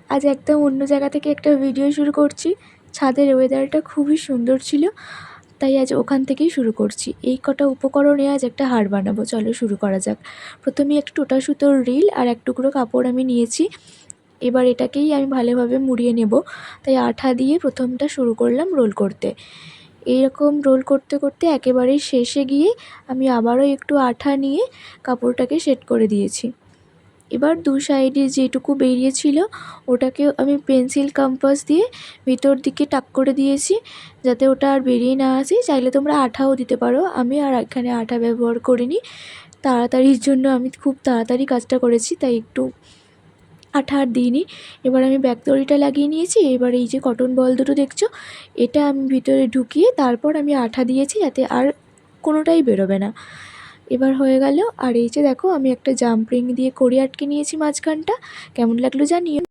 আজ একদম অন্য জায়গা থেকে একটা ভিডিও শুরু করছি। ছাদের ওয়েদারটা খুবই সুন্দর ছিল, তাই আজ ওখান থেকেই শুরু করছি। এই কটা উপকরণে আজ একটা হার বানাবো, চলো শুরু করা যাক। প্রথমেই একটা টোটা সুতোর রিল আর এক টুকরো কাপড় আমি নিয়েছি। এবার এটাকেই আমি ভালোভাবে মুড়িয়ে নেব, তাই আঠা দিয়ে প্রথমটা শুরু করলাম রোল করতে। এইরকম রোল করতে করতে একেবারেই শেষে গিয়ে আমি আবারও একটু আঠা নিয়ে কাপড়টাকে সেট করে দিয়েছি। এবার দু সাইডে যেটুকু বেরিয়েছিল ওটাকে আমি পেন্সিল কম্পাস দিয়ে ভিতর দিকে টাক করে দিয়েছি, যাতে ওটা আর বেরিয়ে না আসে। চাইলে তোমরা আঠাও দিতে পারো, আমি আর এখানে আঠা ব্যবহার করিনি। তাড়াতাড়ির জন্য আমি খুব তাড়াতাড়ি কাজটা করেছি, তাই একটু আঠা আর দিইনি। এবার আমি ব্যাক দড়িটা লাগিয়ে নিয়েছি। এবার এই যে কটন বল দুটো দেখছো, এটা আমি ভিতরে ঢুকিয়ে তারপর আমি আঠা দিয়েছি, যাতে আর কোনোটাই বেরোবে না। এবার হয়ে গেল। আর এই যে দেখো, আমি একটা জাম্প রিং দিয়ে কড়ি আটকে নিয়েছি মাঝখানটা। কেমন লাগলো জানিও।